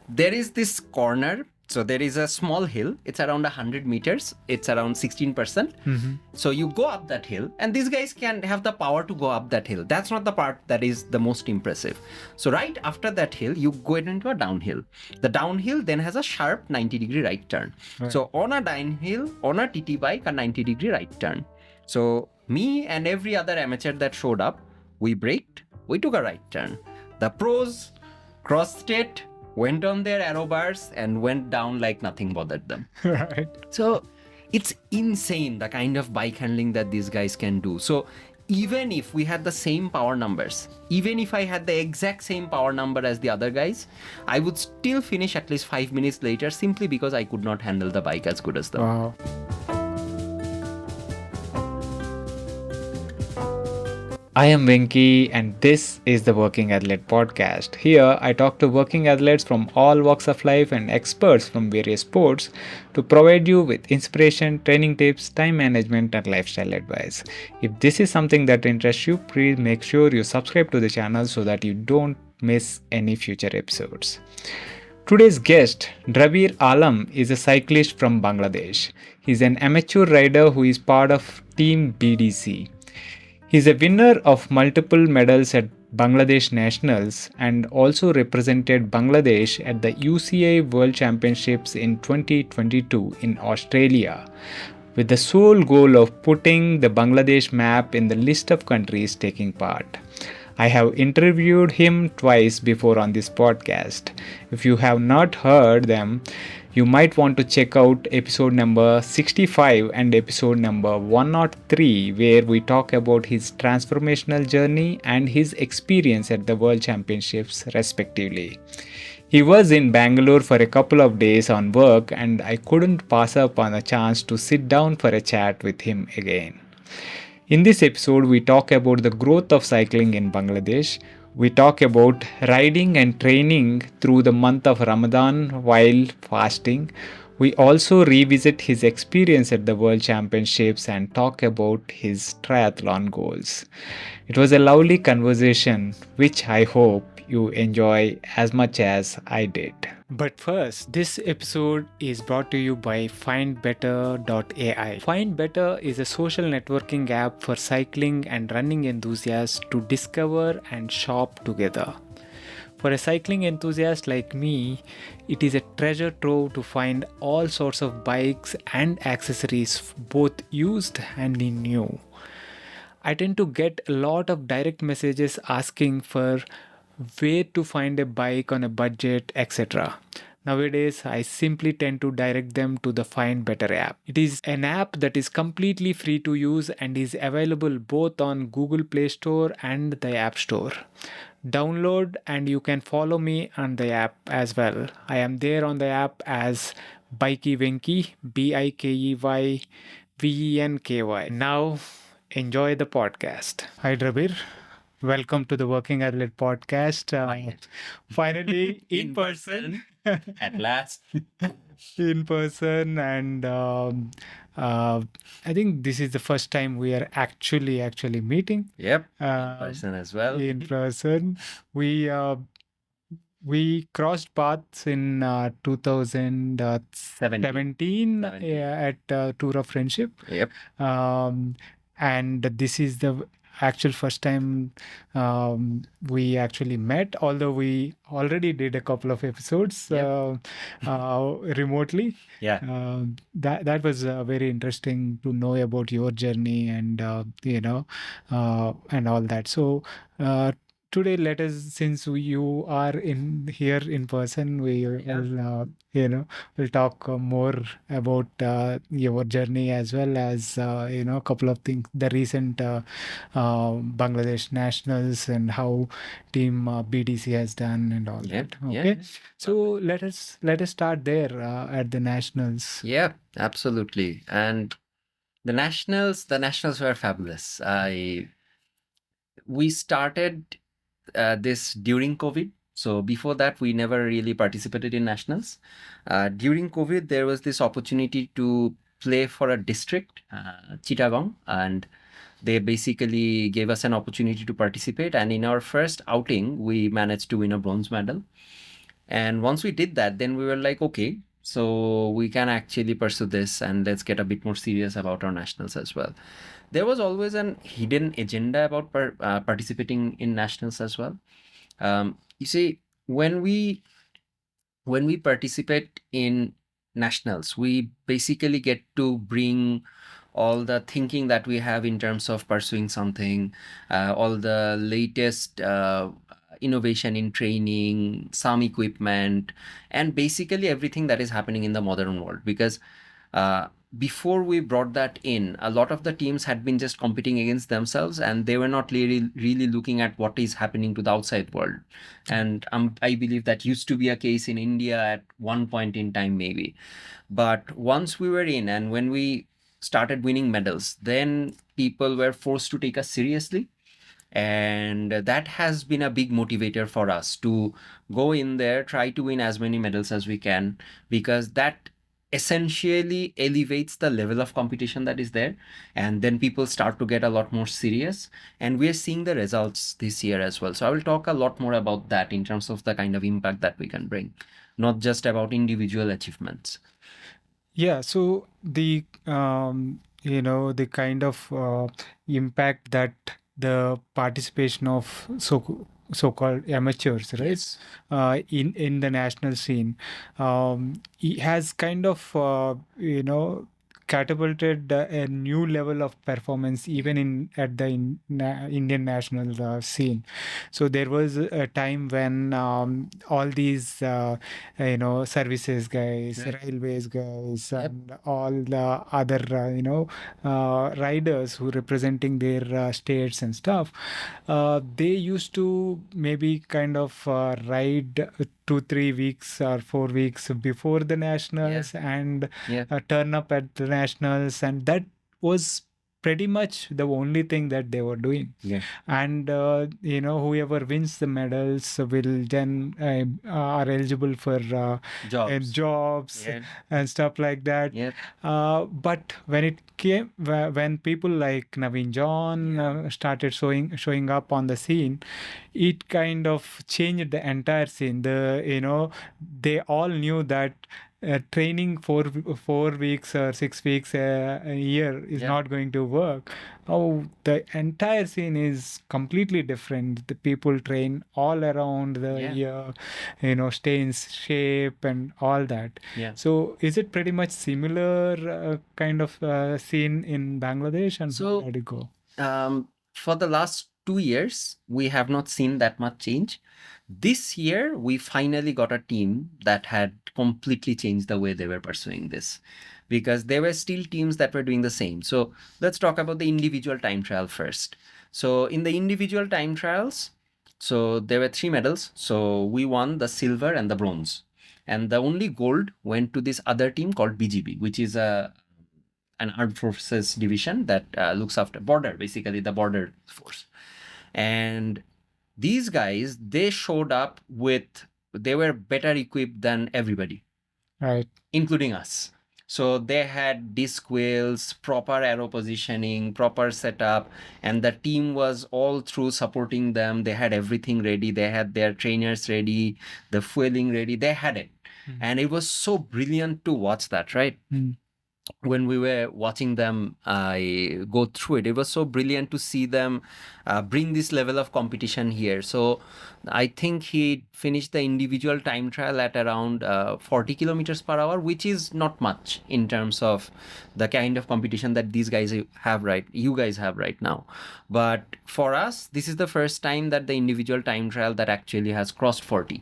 there is this corner. So there is a small hill. It's around 100 meters. It's around 16%. So you go up that hill, and these guys can have the power to go up that hill. That's not the part that is the most impressive. So right after that hill, you go into a downhill. The downhill then has a sharp 90-degree right turn. Right. So on a downhill, on a TT bike, a 90-degree right turn. So me and every other amateur that showed up, we braked, we took a right turn. The pros crossed it, went on their aero bars, and went down like nothing bothered them. Right. So it's insane the kind of bike handling that these guys can do. So even if we had the same power numbers, even if I had the exact same power number as the other guys, I would still finish at least 5 minutes later simply because I could not handle the bike as good as them. Wow. I am Venki, and this is the Working Athlete Podcast. Here, I talk to working athletes from all walks of life and experts from various sports to provide you with inspiration, training tips, time management, and lifestyle advice. If this is something that interests you, please make sure you subscribe to the channel so that you don't miss any future episodes. Today's guest, Drabir Alam, is a cyclist from Bangladesh. He's an amateur rider who is part of Team BDC. He is a winner of multiple medals at Bangladesh Nationals and also represented Bangladesh at the UCI World Championships in 2022 in Australia, with the sole goal of putting the Bangladesh map in the list of countries taking part. I have interviewed him twice before on this podcast. If you have not heard them, you might want to check out episode number 65 and episode number 103, where we talk about his transformational journey and his experience at the World Championships, respectively. He was in Bangalore for a couple of days on work, and I couldn't pass up on a chance to sit down for a chat with him again. In this episode, we talk about the growth of cycling in Bangladesh. We talk about riding and training through the month of Ramadan while fasting. We also revisit his experience at the World Championships and talk about his triathlon goals. It was a lovely conversation, which I hope you enjoy as much as I did. But first, this episode is brought to you by FindBetter.ai. FindBetter is a social networking app for cycling and running enthusiasts to discover and shop together. For a cycling enthusiast like me, it is a treasure trove to find all sorts of bikes and accessories, both used and new. I tend to get a lot of direct messages asking for where to find a bike on a budget, etc. Nowadays, I simply tend to direct them to the Find Better app. It is an app that is completely free to use and is available both on Google Play Store and the App Store. Download and you can follow me on the app as well. I am there on the app as Bikey Venky, BIKEY Now, enjoy the podcast. Hi, Drabir. Welcome to the Working Athlete Podcast. Finally, in person. At last. In person, and I think this is the first time we are actually meeting. Yep. In person as well. In person, we crossed paths in 2017 at Tour of Friendship. Yep. And this is the actual first time we actually met, although we already did a couple of episodes remotely. Yeah. That was very interesting to know about your journey and and all that. So today, let us, since you are here in person, we will we'll talk more about your journey as well as a couple of things, the recent Bangladesh Nationals and how Team BDC has done and all that. Okay, so let us start there at the Nationals. Yeah, absolutely. And the Nationals were fabulous. We started this during COVID. So before that, we never really participated in Nationals. During COVID, there was this opportunity to play for a district, Chittagong, and they basically gave us an opportunity to participate. And in our first outing, we managed to win a bronze medal. And once we did that, then we were like, okay, so we can actually pursue this and let's get a bit more serious about our nationals as well. There was always an hidden agenda about participating in nationals as well. You see, when we participate in nationals, we basically get to bring all the thinking that we have in terms of pursuing something, all the latest innovation in training, some equipment, and basically everything that is happening in the modern world. Because before we brought that in, a lot of the teams had been just competing against themselves, and they were not really looking at what is happening to the outside world. And I believe that used to be a case in India at one point in time, maybe. But once we were in, and when we started winning medals, then people were forced to take us seriously. And that has been a big motivator for us to go in there, try to win as many medals as we can, because that essentially elevates the level of competition that is there. And then people start to get a lot more serious. And we're seeing the results this year as well. So I will talk a lot more about that in terms of the kind of impact that we can bring, not just about individual achievements. Yeah, so the the kind of impact that the participation of so-called amateurs, right? Yes. In the national scene, it has kind of catapulted a new level of performance even at the Indian national scene. So there was a time when all these services guys, Right. railways guys, Yep. and all the other riders who representing their states and stuff, they used to maybe kind of ride 2-3 weeks or 4 weeks before the nationals and Yeah. turn up at the nationals, and that was pretty much the only thing that they were doing. Yeah. And whoever wins the medals will then are eligible for jobs Yeah. and stuff like that. Yeah. But when it came, when people like Naveen John started showing up on the scene, it kind of changed the entire scene. They all knew that training for 4 weeks or 6 weeks a year is not going to work. Oh, the entire scene is completely different. The people train all around the year, stay in shape and all that. Yeah. So is it pretty much similar kind of scene in Bangladesh, and So, how did it go? For the last 2 years, we have not seen that much change. This year, we finally got a team that had completely changed the way they were pursuing this, because there were still teams that were doing the same. So let's talk about the individual time trial first. So in the individual time trials, so there were 3 medals. So we won the silver and the bronze. And the only gold went to this other team called BGB, which is an armed forces division that looks after basically the border force. And these guys, they showed up they were better equipped than everybody, Right. including us. So they had disc wheels, proper aero positioning, proper setup, and the team was all through supporting them. They had everything ready. They had their trainers ready, the fueling ready. They had it. And it was so brilliant to watch that, right? When we were watching them go through it, it was so brilliant to see them bring this level of competition here. So I think he finished the individual time trial at around 40 kilometers per hour, which is not much in terms of the kind of competition that you guys have right now. But for us, this is the first time that the individual time trial that actually has crossed 40.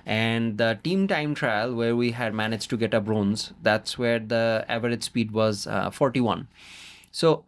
And the team time trial, where we had managed to get a bronze, that's where the average speed was 41. So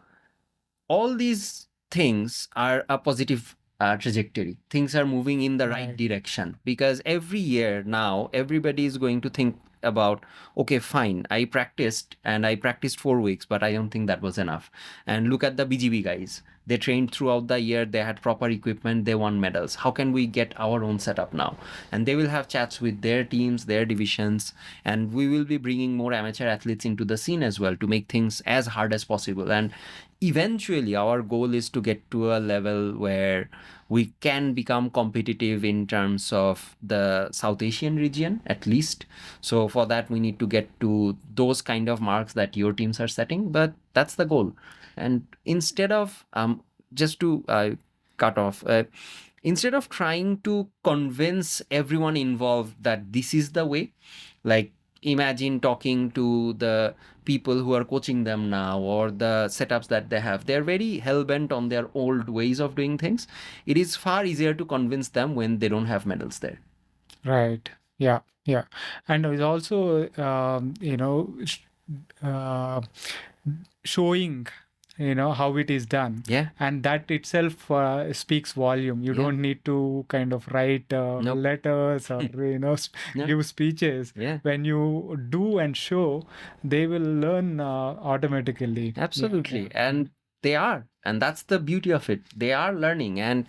all these things are a positive trajectory. Things are moving in the right direction, because every year now everybody is going to think about, okay, fine, I practiced 4 weeks, but I don't think that was enough. And look at the BGB guys. They trained throughout the year, they had proper equipment, they won medals. How can we get our own setup now? And they will have chats with their teams, their divisions, and we will be bringing more amateur athletes into the scene as well to make things as hard as possible. And eventually our goal is to get to a level where we can become competitive in terms of the South Asian region at least. So for that, we need to get to those kind of marks that your teams are setting, but that's the goal. And instead of just to cut off, instead of trying to convince everyone involved that this is the way, like imagine talking to the people who are coaching them now or the setups that they have, they're very hell-bent on their old ways of doing things. It is far easier to convince them when they don't have medals there. Right. Yeah. Yeah. And it's also, showing, how it is done. Yeah. And that itself speaks volume. You Yeah. don't need to kind of write Nope. letters or, Yeah. give speeches. Yeah. When you do and show, they will learn automatically. Absolutely. And they are. And that's the beauty of it. They are learning. And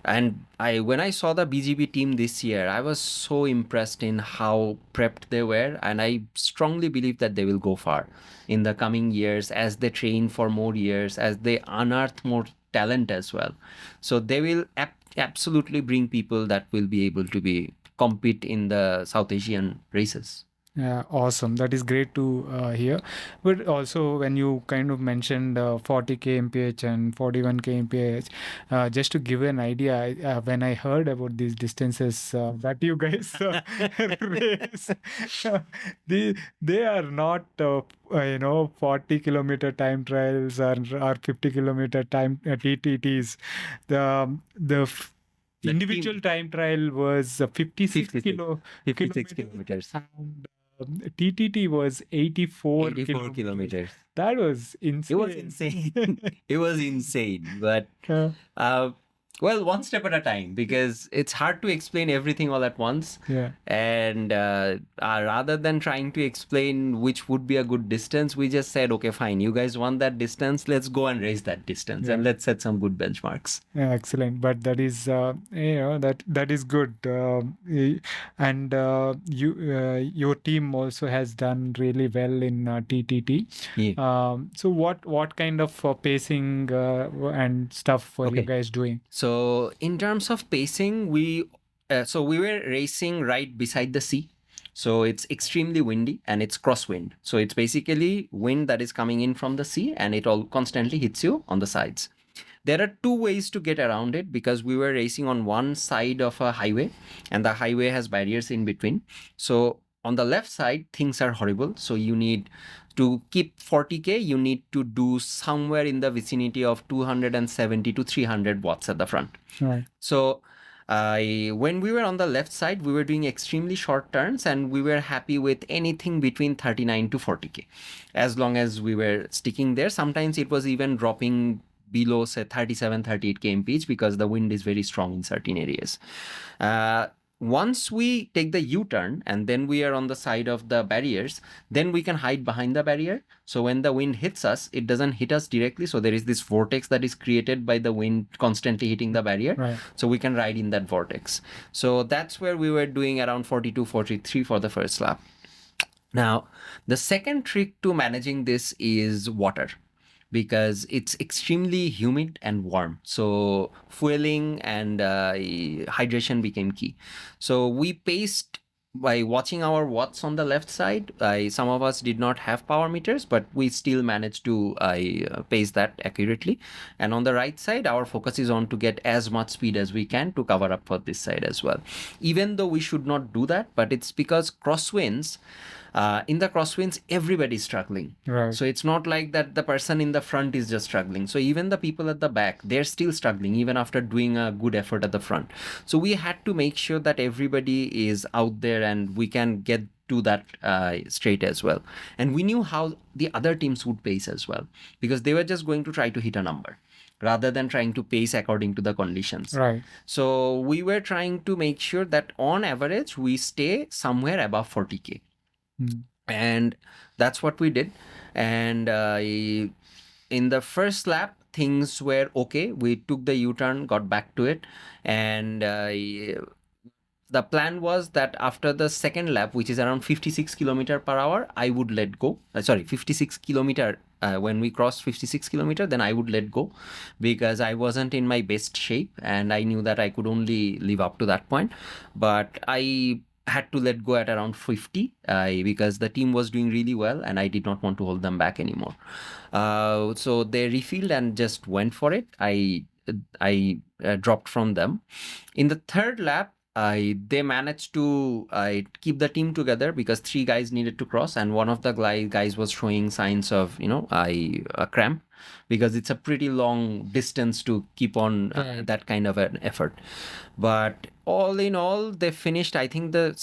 when I saw the BGB team this year, I was so impressed in how prepped they were. And I strongly believe that they will go far in the coming years as they train for more years, as they unearth more talent as well. So they will absolutely bring people that will be able to compete in the South Asian races. Yeah, awesome. That is great to hear. But also, when you kind of mentioned 40K MPH and 41K MPH, just to give an idea, when I heard about these distances that you guys race, they are not 40-kilometer time trials or 50-kilometer time TTTs. The individual time trial was 56 kilometers. And TTT was 84 kilometers. That was insane. It was insane. It was insane. But well, one step at a time, because it's hard to explain everything all at once. Yeah. And rather than trying to explain which would be a good distance, we just said, okay, fine, you guys want that distance, let's go and race that distance, and let's set some good benchmarks. Yeah, excellent. But that is, that is good. And your team also has done really well in TTT. Yeah. So what kind of pacing and stuff were you guys doing? So in terms of pacing, we were racing right beside the sea. So it's extremely windy and it's crosswind. So it's basically wind that is coming in from the sea and it all constantly hits you on the sides. There are two ways to get around it because we were racing on one side of a highway and the highway has barriers in between. So on the left side, things are horrible. So you need to keep 40K, you need to do somewhere in the vicinity of 270 to 300 watts at the front. Right. So when we were on the left side, we were doing extremely short turns and we were happy with anything between 39 to 40K. As long as we were sticking there, sometimes it was even dropping below, say, 37, 38K mph because the wind is very strong in certain areas. Once we take the U-turn and then we are on the side of the barriers, then we can hide behind the barrier. So when the wind hits us, it doesn't hit us directly. So there is this vortex that is created by the wind constantly hitting the barrier. Right. So we can ride in that vortex. So that's where we were doing around 42, 43 for the first lap. Now, the second trick to managing this is water, because it's extremely humid and warm. So fueling and hydration became key. So we paced by watching our watts on the left side. Some of us did not have power meters, but we still managed to pace that accurately. And on the right side, our focus is on to get as much speed as we can to cover up for this side as well. Even though we should not do that, but it's because crosswinds, in the crosswinds, everybody's struggling. Right. So it's not like that the person in the front is just struggling. So even the people at the back, they're still struggling even after doing a good effort at the front. So we had to make sure that everybody is out there and we can get to that straight as well. And we knew how the other teams would pace as well, because they were just going to try to hit a number rather than trying to pace according to the conditions. Right. So we were trying to make sure that on average, we stay somewhere above 40K. And that's what we did. And in the first lap, things were okay. We took the U-turn, got back to it. And the plan was that after the second lap, which is around 56 kilometer per hour, I would let go. 56 kilometer when we crossed 56 kilometer, then I would let go because I wasn't in my best shape and I knew that I could only live up to that point. But I had to let go at around 50 because the team was doing really well and I did not want to hold them back anymore. So they refilled and just went for it. I dropped from them. In the third lap, they managed to keep the team together because 3 guys needed to cross, and one of the guys was showing signs of a cramp because it's a pretty long distance to keep on that kind of an effort. But all in all, they finished, I think, the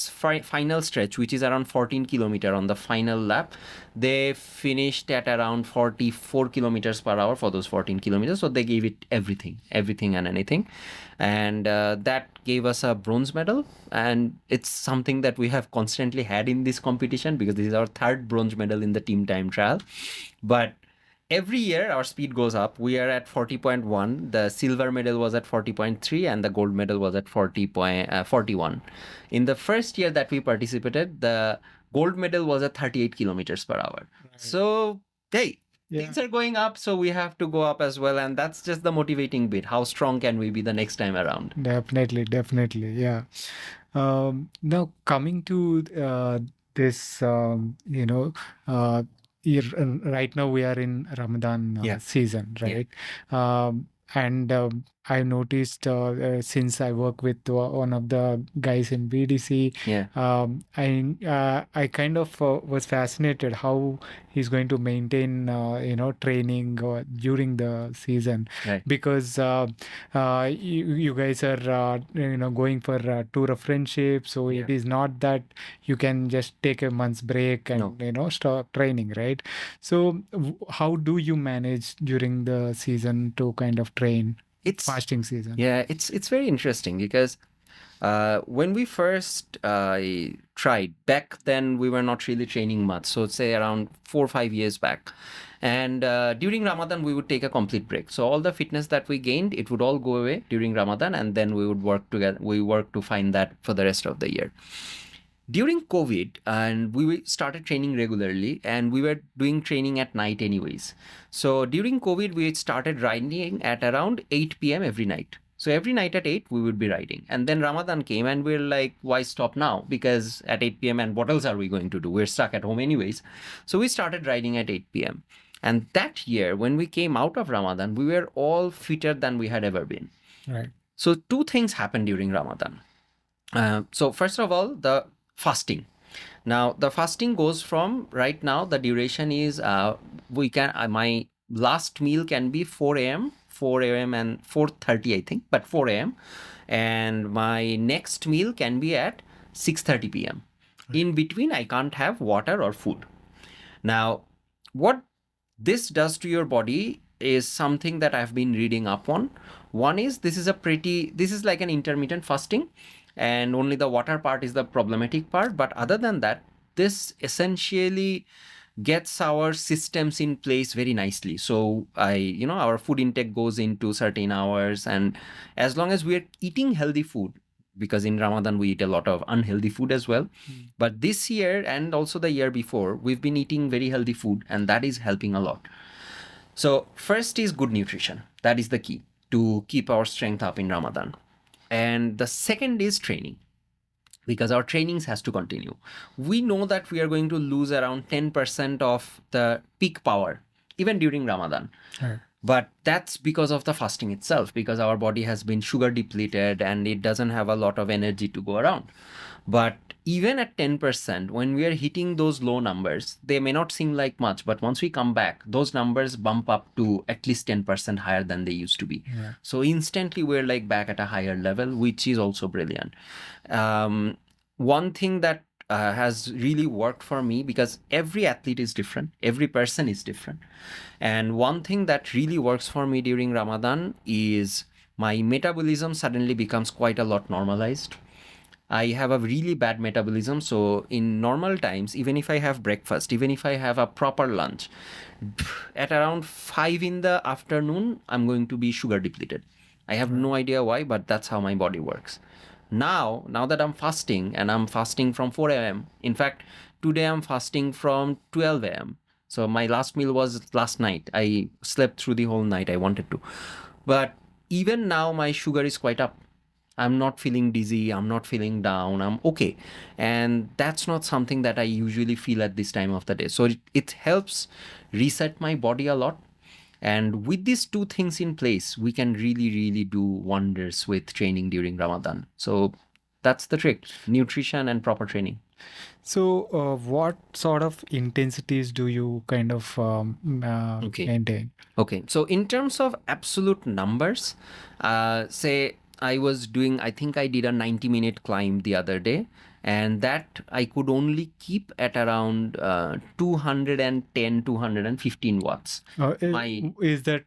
final stretch, which is around 14 kilometer on the final lap. They finished at around 44 kilometers per hour for those 14 kilometers. So they gave it everything and anything. And that gave us a bronze medal. And it's something that we have constantly had in this competition because this is our 3rd bronze medal in the team time trial. But every year our speed goes up. We are at 40.1. The silver medal was at 40.3 and the gold medal was at 41. In the first year that we participated, the gold medal was at 38 kilometers per hour. Right. So, hey, things are going up, so we have to go up as well. And that's just the motivating bit. How strong can we be the next time around? Definitely. Yeah. Now, coming to this, right now we are in Ramadan season, right? And I've noticed since I work with one of the guys in BDC, I kind of was fascinated how he's going to maintain training during the season, because you guys are going for a tour of friendship, so it is not that you can just take a month's break and stop training, right? So how do you manage during the season to kind of train? It's fasting season. Yeah, it's very interesting because when we first tried back then, we were not really training much. So say around 4 or 5 years back. And during Ramadan, we would take a complete break. So all the fitness that we gained, it would all go away during Ramadan. And then we would work together. We work to find that for the rest of the year. During COVID, and we started training regularly, and we were doing training at night anyways. So during COVID, we started riding at around 8 p.m. every night. So every night at 8, we would be riding. And then Ramadan came and we're like, why stop now? Because at 8 p.m. and what else are we going to do? We're stuck at home anyways. So we started riding at 8 p.m. And that year, when we came out of Ramadan, we were all fitter than we had ever been. Right. So 2 things happened during Ramadan. So first of all, the fasting. Now the fasting goes from, right now the duration is my last meal can be 4 a.m. and 4:30 I think, but 4 a.m. and my next meal can be at 6:30 p.m. In between I can't have water or food. Now what this does to your body is something that I've been reading up on. One is this is like an intermittent fasting, and only the water part is the problematic part. But other than that, this essentially gets our systems in place very nicely. So our food intake goes into certain hours, and as long as we're eating healthy food, because in Ramadan we eat a lot of unhealthy food as well. But this year and also the year before, we've been eating very healthy food, and that is helping a lot. So first is good nutrition. That is the key to keep our strength up in Ramadan. And the second is training, because our trainings has to continue. We know that we are going to lose around 10% of the peak power, even during Ramadan. Right. But that's because of the fasting itself, because our body has been sugar depleted and it doesn't have a lot of energy to go around. But even at 10%, when we are hitting those low numbers, they may not seem like much, but once we come back, those numbers bump up to at least 10% higher than they used to be. Yeah. So instantly we're like back at a higher level, which is also brilliant. One thing that has really worked for me, because every athlete is different, every person is different. And one thing that really works for me during Ramadan is my metabolism suddenly becomes quite a lot normalized. I have a really bad metabolism. So in normal times, even if I have breakfast, even if I have a proper lunch, at around 5 in the afternoon, I'm going to be sugar depleted. I have no idea why, but that's how my body works. Now that I'm fasting, and I'm fasting from 4 a.m. In fact, today I'm fasting from 12 a.m. So my last meal was last night. I slept through the whole night. I wanted to. But even now, my sugar is quite up. I'm not feeling dizzy. I'm not feeling down. I'm okay. And that's not something that I usually feel at this time of the day. So it helps reset my body a lot. And with these two things in place, we can really, really do wonders with training during Ramadan. So that's the trick: nutrition and proper training. So, what sort of intensities do you kind of Okay. maintain? Okay. So in terms of absolute numbers, say I was doing, I think I did a 90-minute climb the other day, and that I could only keep at around 210, 215 watts. Is that,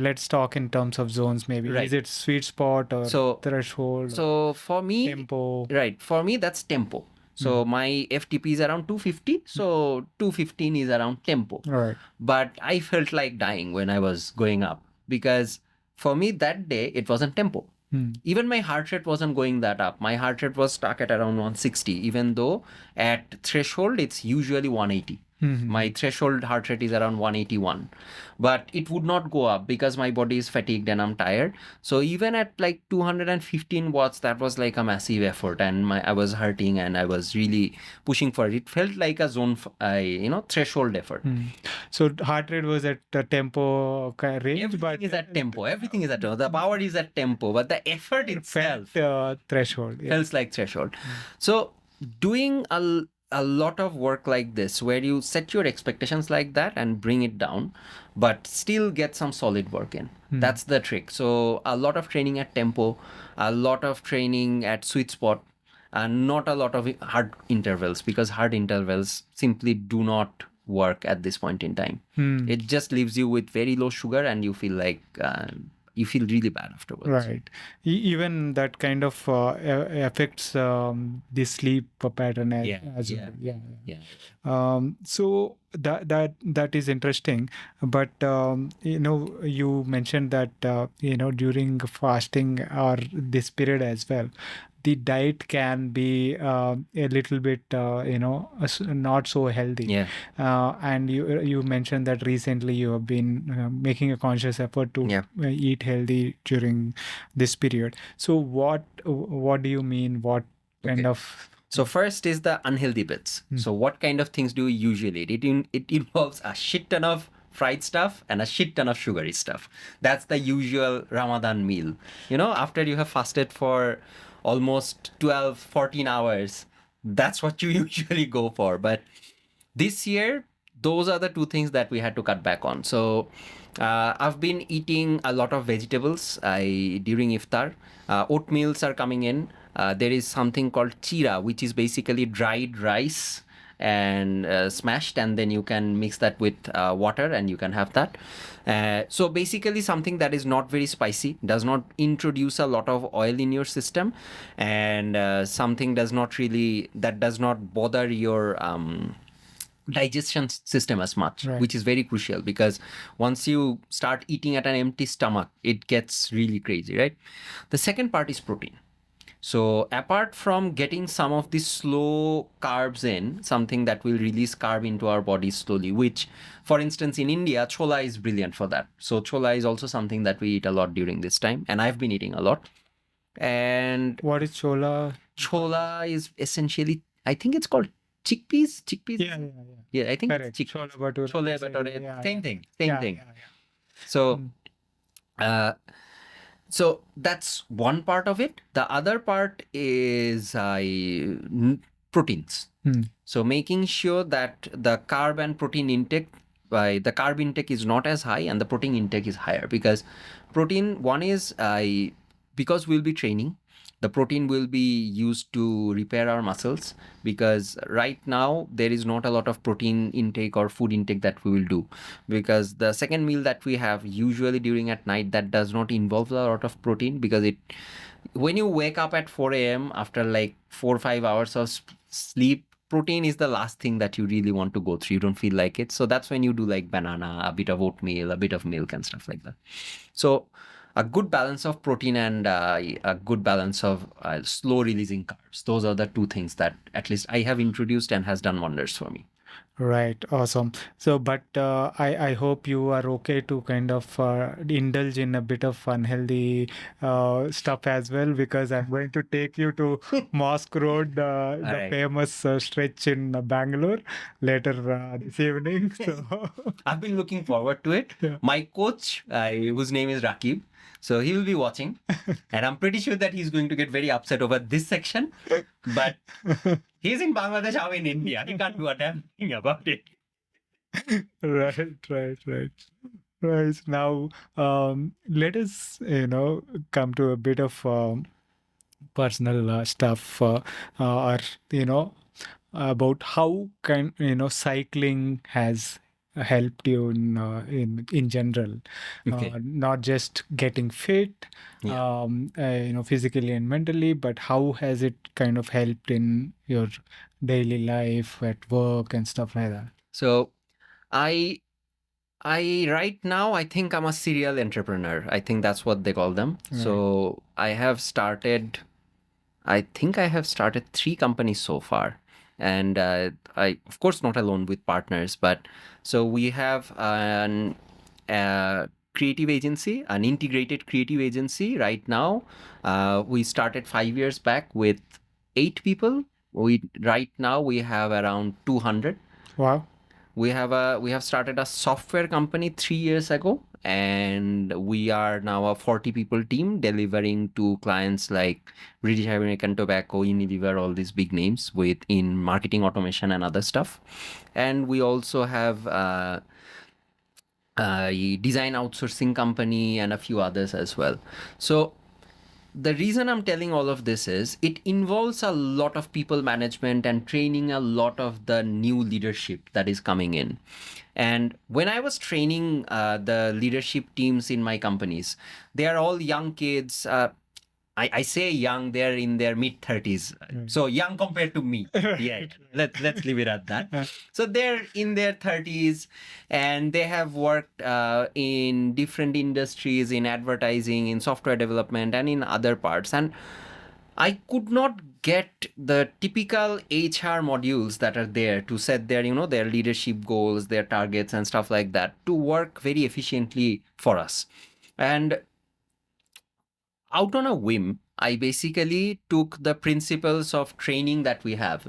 let's talk in terms of zones maybe. Right. Is it sweet spot or threshold? So for me, tempo? Right. For me, that's tempo. So my FTP is around 250. So 215 is around tempo. Right. But I felt like dying when I was going up, because for me that day, it wasn't tempo. Even my heart rate wasn't going that up. My heart rate was stuck at around 160, even though at threshold, it's usually 180. My threshold heart rate is around 181, but it would not go up because my body is fatigued and I'm tired. So even at like 215 watts, that was like a massive effort, and I was hurting and I was really pushing for it. It felt like a threshold effort. So heart rate was at tempo range, Everything but is at tempo. Everything is at tempo. The power is at tempo, but the effort itself threshold. feels like threshold. So doing a lot of work like this, where you set your expectations like that and bring it down, but still get some solid work in. That's the trick. So a lot of training at tempo, a lot of training at sweet spot, and not a lot of hard intervals, because hard intervals simply do not work at this point in time. It just leaves you with very low sugar, and you feel like you feel really bad afterwards. Right. Even that kind of affects the sleep pattern as well. Yeah. So that is interesting. But you mentioned that during fasting or this period as well, the diet can be a little bit not so healthy. Yeah. And you mentioned that recently you have been making a conscious effort to eat healthy during this period. So what do you mean? What kind of... So first is the unhealthy bits. So what kind of things do you usually eat? It involves a shit ton of fried stuff and a shit ton of sugary stuff. That's the usual Ramadan meal. After you have fasted for almost 12, 14 hours, that's what you usually go for. But this year, those are the two things that we had to cut back on. So I've been eating a lot of vegetables during iftar. Oatmeals are coming in. There is something called chira, which is basically dried rice and smashed, and then you can mix that with water and you can have that. So basically something that is not very spicy, does not introduce a lot of oil in your system, and something that does not bother your digestion system as much, which is very crucial, because once you start eating at an empty stomach, it gets really crazy, right? The second part is protein. So apart from getting some of the slow carbs in, something that will release carb into our body slowly, which, for instance, in India, chola is brilliant for that. So chola is also something that we eat a lot during this time, and I've been eating a lot. And what is chola? Chola is essentially, I think it's called chickpeas. Yeah, I think correct. Chola bhature. Chola bhature. Same thing. So So that's one part of it. The other part is proteins. So making sure that the carb and protein intake, the carb intake is not as high and the protein intake is higher, because protein, one is because we'll be training, the protein will be used to repair our muscles, because right now there is not a lot of protein intake or food intake that we will do, because the second meal that we have usually during at night, that does not involve a lot of protein, because when you wake up at 4 a.m. after like 4 or 5 hours of sleep, protein is the last thing that you really want to go through. You don't feel like it. So that's when you do like banana, a bit of oatmeal, a bit of milk and stuff like that. So a good balance of protein and a good balance of slow releasing carbs. Those are the two things that at least I have introduced and has done wonders for me. Right, awesome. So, but I hope you are okay to kind of indulge in a bit of unhealthy stuff as well, because I'm going to take you to Mosque Road, All the right. famous stretch in Bangalore later this evening. So, I've been looking forward to it. yeah. My coach, whose name is Rakib, so he will be watching, and I'm pretty sure that he's going to get very upset over this section. But he's in Bangladesh, I'm in India. He can't do a damn thing about it. Right. Right. Now, let us, come to a bit of personal stuff, or about how cycling has helped you in general, Okay. not just getting fit, Yeah. physically and mentally, but how has it kind of helped in your daily life at work and stuff like that? So I right now I think I'm a serial entrepreneur. I think that's what they call them. Right. So I think I have started 3 companies so far. And I, of course, not alone, with partners, but so we have an creative agency, an integrated creative agency right now. We started 5 years back with 8 people. Right now we have around 200. Wow. We have started a software company 3 years ago, and we are now a 40 people team delivering to clients like British American Tobacco, Unilever, all these big names in marketing automation and other stuff. And we also have a design outsourcing company and a few others as well. So the reason I'm telling all of this is it involves a lot of people management and training a lot of the new leadership that is coming in. And when I was training the leadership teams in my companies, they are all young kids. I say young, they're in their mid 30s. So young compared to me. Yeah, let's leave it at that. So they're in their 30s and they have worked in different industries, in advertising, in software development, and in other parts. And I could not get the typical HR modules that are there to set their, their leadership goals, their targets and stuff like that to work very efficiently for us. And out on a whim, I basically took the principles of training that we have,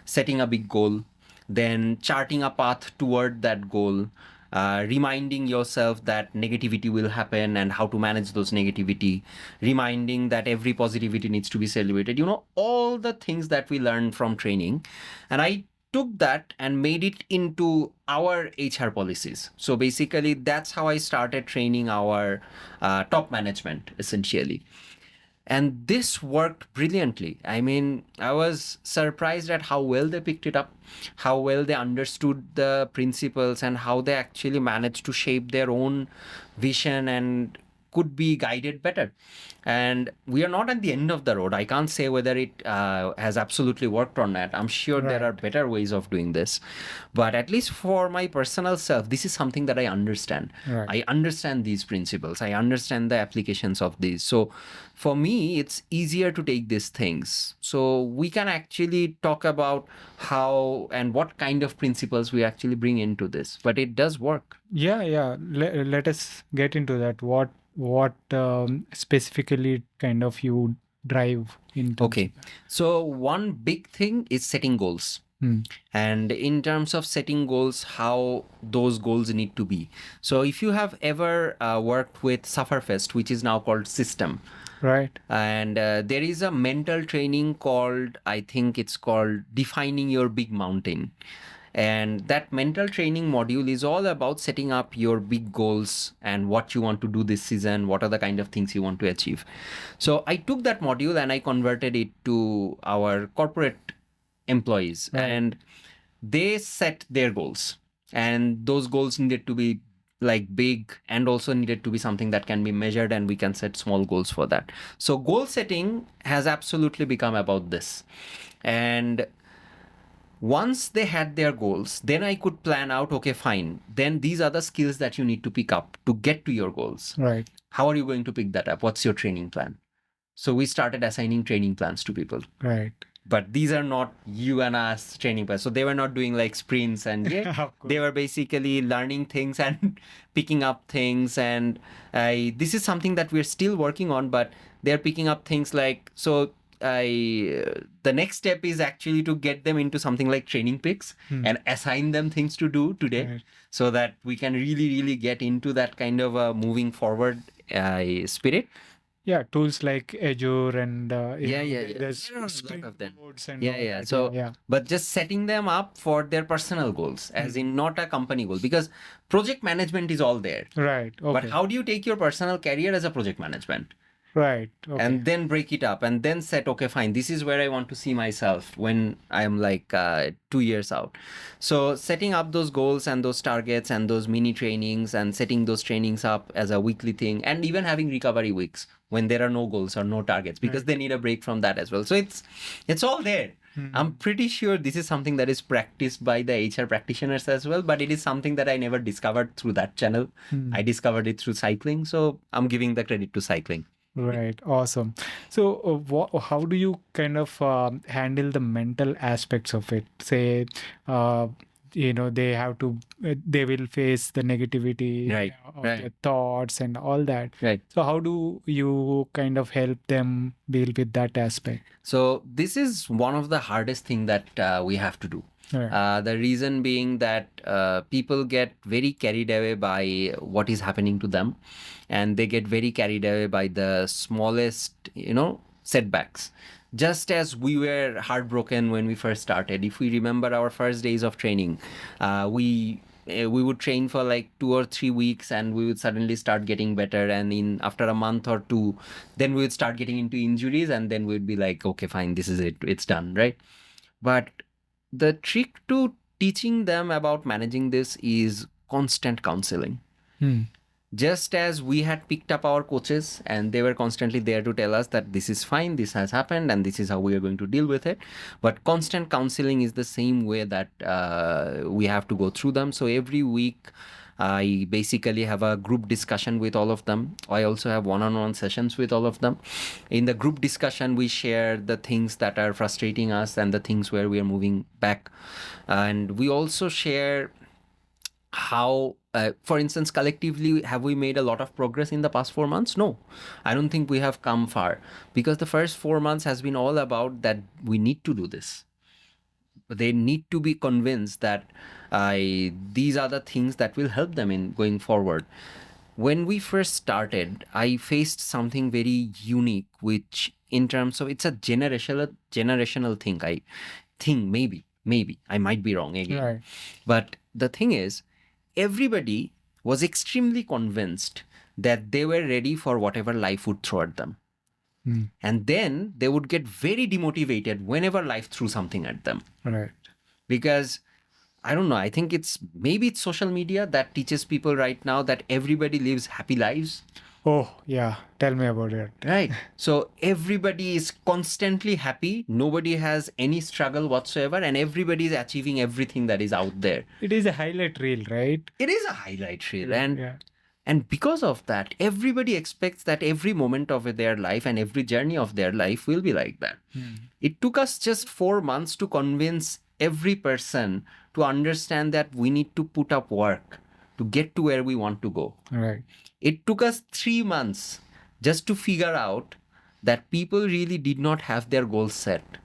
setting a big goal, then charting a path toward that goal, reminding yourself that negativity will happen and how to manage those negativity, reminding that every positivity needs to be celebrated, all the things that we learned from training. And I took that and made it into our HR policies. So basically, that's how I started training our top management, essentially. And this worked brilliantly. I mean, I was surprised at how well they picked it up, how well they understood the principles, and how they actually managed to shape their own vision and could be guided better. And we are not at the end of the road. I can't say whether it has absolutely worked or not. I'm sure there are better ways of doing this. But at least for my personal self, this is something that I understand. I understand these principles. I understand the applications of these. So for me, it's easier to take these things. So we can actually talk about how and what kind of principles we actually bring into this. But it does work. Yeah. Let us get into that. What specifically kind of you drive into? Okay. So one big thing is setting goals. And in terms of setting goals, how those goals need to be. So if you have ever worked with Sufferfest, which is now called System, right? And there is a mental training called, I think it's called Defining Your Big Mountain. And that mental training module is all about setting up your big goals and what you want to do this season, what are the kind of things you want to achieve. So I took that module and I converted it to our corporate employees, and they set their goals. And those goals needed to be like big and also needed to be something that can be measured, and we can set small goals for that. So goal setting has absolutely become about this. And once they had their goals, then I could plan out, okay, fine. Then these are the skills that you need to pick up to get to your goals. Right. How are you going to pick that up? What's your training plan? So we started assigning training plans to people. Right. But these are not you and us training paths. So they were not doing like sprints and they were basically learning things and picking up things. And this is something that we're still working on, but they're picking up things like, so the next step is actually to get them into something like training picks and assign them things to do today so that we can really get into that kind of a moving forward spirit. Yeah, tools like Azure and there's a lot of them. So but just setting them up for their personal goals, as in not a company goal, because project management is all there. Right. Okay. But how do you take your personal career as a project management? Right. Okay. And then break it up and then set, okay, fine, this is where I want to see myself when I'm like 2 years out. So setting up those goals and those targets and those mini trainings and setting those trainings up as a weekly thing, and even having recovery weeks when there are no goals or no targets, because they need a break from that as well. So it's all there. I'm pretty sure this is something that is practiced by the HR practitioners as well, but it is something that I never discovered through that channel. I discovered it through cycling. So I'm giving the credit to cycling. Right. Awesome. So how do you kind of handle the mental aspects of it? Say, they have to, they will face the negativity of their thoughts and all that. Right. So how do you kind of help them deal with that aspect? So this is one of the hardest thing that we have to do. Right. The reason being that people get very carried away by what is happening to them, and they get very carried away by the smallest, setbacks. Just as we were heartbroken when we first started. If we remember our first days of training, we would train for like 2 or 3 weeks and we would suddenly start getting better, and after a month or two, then we would start getting into injuries, and then we'd be like, okay, fine, this is it, it's done, right? But the trick to teaching them about managing this is constant counseling. Just as we had picked up our coaches and they were constantly there to tell us that this is fine, this has happened, and this is how we are going to deal with it. But constant counseling is the same way that we have to go through them. So every week, I basically have a group discussion with all of them. I also have one-on-one sessions with all of them. In the group discussion, we share the things that are frustrating us and the things where we are moving back. And we also share how, for instance, collectively, have we made a lot of progress in the past 4 months? No, I don't think we have come far, because the first 4 months has been all about that we need to do this. They need to be convinced that these are the things that will help them in going forward. When we first started, I faced something very unique, which in terms of, it's a generational thing. I think maybe I might be wrong again. Right. But the thing is, everybody was extremely convinced that they were ready for whatever life would throw at them. And then they would get very demotivated whenever life threw something at them. Right. Because, I don't know, I think maybe it's social media that teaches people right now that everybody lives happy lives. Oh, yeah. Tell me about it. Right. So everybody is constantly happy. Nobody has any struggle whatsoever. And everybody is achieving everything that is out there. It is a highlight reel, right? It is a highlight reel. And because of that, everybody expects that every moment of their life and every journey of their life will be like that. It took us just 4 months to convince every person to understand that we need to put up work to get to where we want to go. Right. It took us 3 months just to figure out that people really did not have their goals set.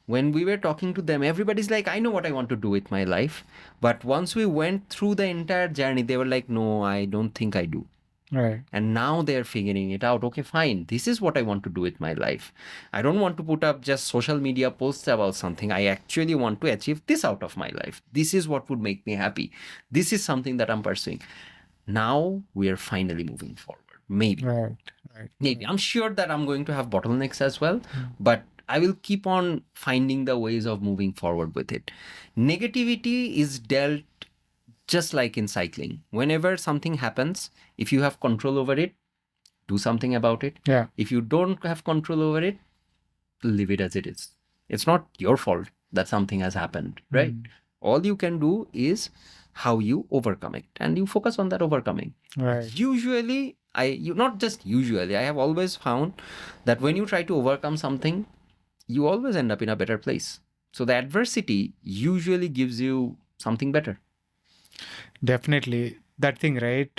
When we were talking to them, everybody's like, I know what I want to do with my life. But once we went through the entire journey, they were like, no, I don't think I do. Right. And now they're figuring it out. Okay, fine. This is what I want to do with my life. I don't want to put up just social media posts about something. I actually want to achieve this out of my life. This is what would make me happy. This is something that I'm pursuing. Now we are finally moving forward. Maybe. Right. Maybe. I'm sure that I'm going to have bottlenecks as well, but I will keep on finding the ways of moving forward with it. Negativity is dealt just like in cycling. Whenever something happens, if you have control over it, do something about it. Yeah. If you don't have control over it, leave it as it is. It's not your fault that something has happened, right? All you can do is how you overcome it, and you focus on that overcoming. Right. Usually, not just usually, I have always found that when you try to overcome something, you always end up in a better place. So the adversity usually gives you something better. Definitely. That thing, right?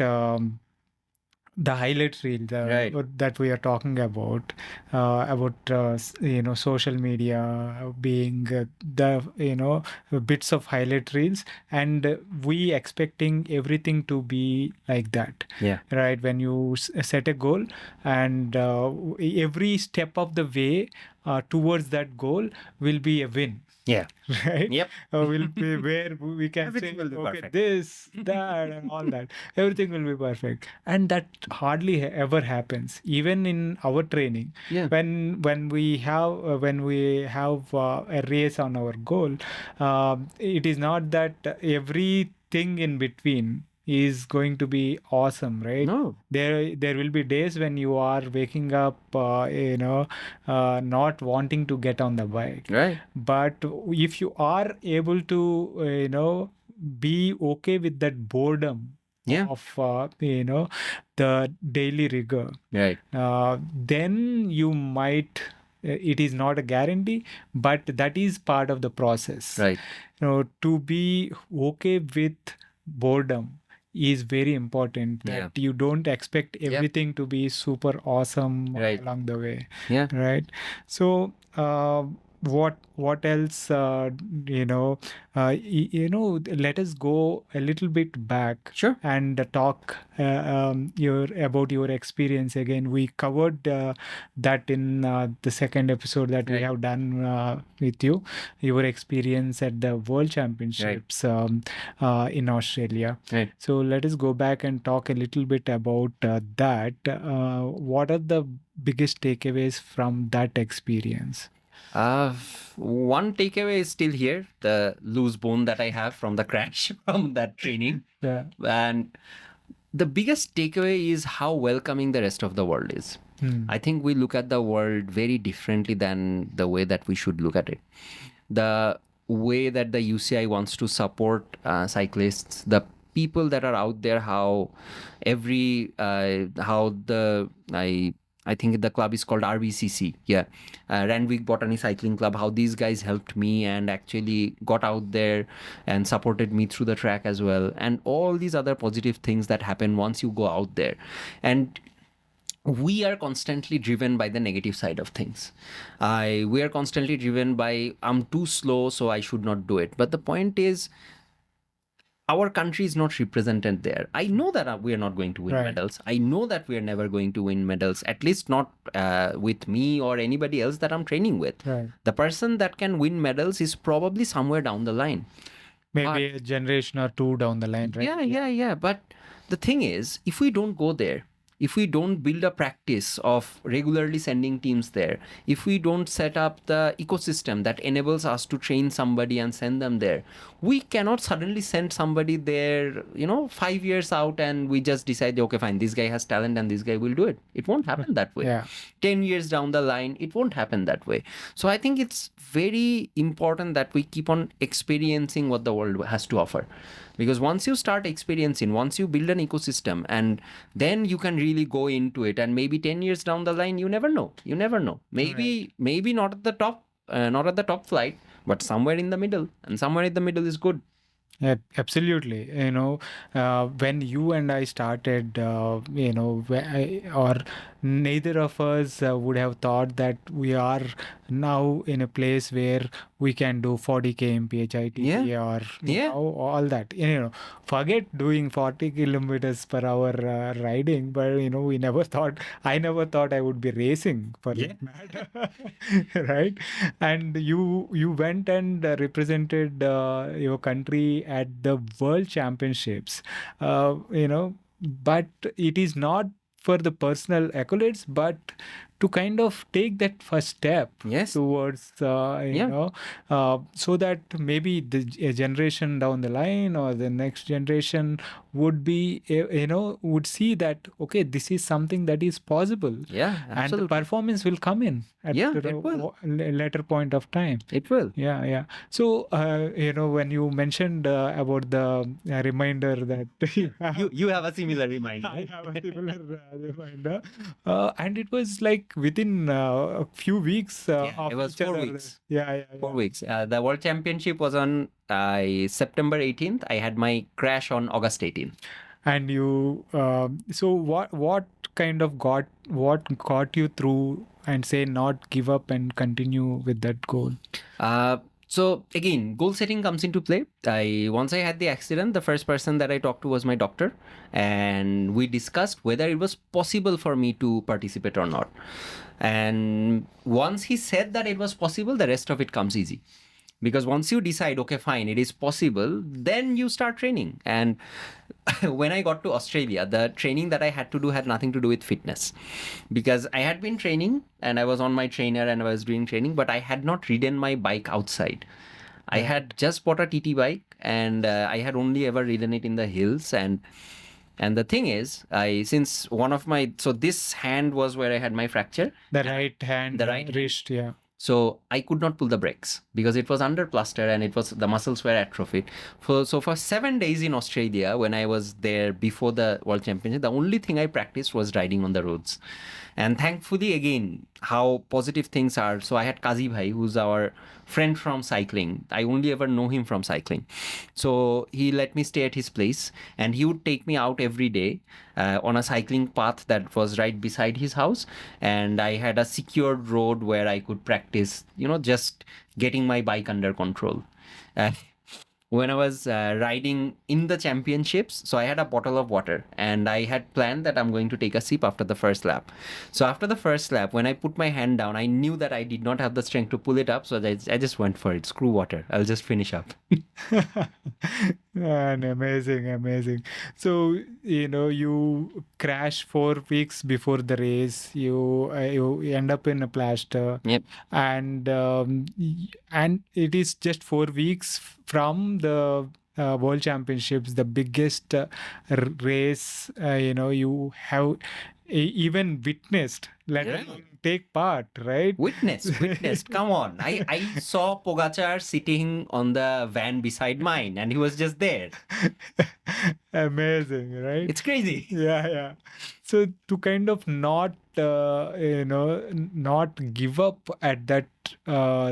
The highlight reel Right. that we are talking about social media being the bits of highlight reels, and we expecting everything to be like that. Yeah. Right, when you set a goal, and every step of the way towards that goal will be a win. Yeah. Right. Yep. Will be where we can Everything say, will be okay, perfect. this, that, and all that. Everything will be perfect, and that hardly ever happens. Even in our training, Yeah. when we have a race on our goal, it is not that everything in between is going to be awesome, right? No. There will be days when you are waking up, not wanting to get on the bike. Right. But if you are able to, be okay with that boredom Yeah. of, the daily rigor, Right. then you might. It is not a guarantee, but that is part of the process. Right. To be okay with boredom is very important, that you don't expect everything to be super awesome Right. along the way. Yeah. Right. So what else, let us go a little bit back. Sure. And talk about your experience again. We covered that in the second episode that we Right. have done with you, your experience at the World Championships in Australia. Right. So let us go back and talk a little bit about that. What are the biggest takeaways from that experience? One takeaway is still here, the loose bone that I have from the crash from that training. Yeah. And the biggest takeaway is how welcoming the rest of the world is. I think we look at the world very differently than the way that we should look at it. The way that the UCI wants to support cyclists, the people that are out there, how I think the club is called RBCC. Yeah. Randwick Botany Cycling Club, how these guys helped me and actually got out there and supported me through the track as well. And all these other positive things that happen once you go out there. And we are constantly driven by the negative side of things. We are constantly driven by, I'm too slow, so I should not do it. But the point is, our country is not represented there. I know that we are not going to win medals. I know that we are never going to win medals, at least not with me or anybody else that I'm training with. Right. The person that can win medals is probably somewhere down the line. Maybe a generation or two down the line, right? Yeah. But the thing is, if we don't go there, if we don't build a practice of regularly sending teams there, if we don't set up the ecosystem that enables us to train somebody and send them there, we cannot suddenly send somebody there, 5 years out and we just decide, okay, fine, this guy has talent and this guy will do it. It won't happen that way. Yeah. 10 years down the line, it won't happen that way. So I think it's very important that we keep on experiencing what the world has to offer. Because once you start experiencing, once you build an ecosystem, and then you can really go into it, and maybe 10 years down the line, you never know. Maybe not at the top flight, but somewhere in the middle, and somewhere in the middle is good. Yeah, absolutely. When you and I started, or neither of us would have thought that we are now in a place where we can do 40 kmph ITT or all that. Forget doing 40 kilometers per hour riding, but I never thought I would be racing for that matter. Right? And you went and represented your country at the World Championships. But it is not for the personal accolades, but to kind of take that first step towards, so that maybe a generation down the line or the next generation would be, would see that, okay, this is something that is possible. Yeah, And the absolutely. performance will come in at Yeah, it will. later point of time. It will. Yeah. So, when you mentioned about the reminder that You have a similar reminder. I have a similar reminder. And it was like within a few weeks of It was each 4 other. weeks. Yeah. 4 weeks. The World Championship was on September 18th. I had my crash on August 18th. And you, so what kind of got you through and say not give up and continue with that goal? So again, goal setting comes into play. Once I had the accident, the first person that I talked to was my doctor, and we discussed whether it was possible for me to participate or not. And once he said that it was possible, the rest of it comes easy. Because once you decide, okay, fine, it is possible, then you start training. And when I got to Australia, the training that I had to do had nothing to do with fitness. Because I had been training and I was on my trainer and I was doing training, but I had not ridden my bike outside. I had just bought a TT bike and I had only ever ridden it in the hills. And the thing is, so this hand was where I had my fracture. The right hand, The right hand. wrist, yeah. So I could not pull the brakes because it was under plaster and the muscles were atrophied. So for 7 days in Australia, when I was there before the World Championship, the only thing I practiced was riding on the roads. And thankfully, again, how positive things are. So I had Kazi Bhai, who's our friend from cycling. I only ever know him from cycling. So he let me stay at his place and he would take me out every day on a cycling path that was right beside his house. And I had a secured road where I could practice, just getting my bike under control. When I was riding in the championships, so I had a bottle of water and I had planned that I'm going to take a sip after the first lap. So after the first lap, when I put my hand down, I knew that I did not have the strength to pull it up. So I just went for it. Screw water. I'll just finish up. And amazing. So, you crash 4 weeks before the race. You end up in a plaster. Yep. And it is just 4 weeks from the World Championships, the biggest race you have even witnessed, let alone take part, right? Witnessed. Come on. I saw Pogacar sitting on the van beside mine and he was just there. Amazing, right? It's crazy. Yeah. So to kind of not not give up at that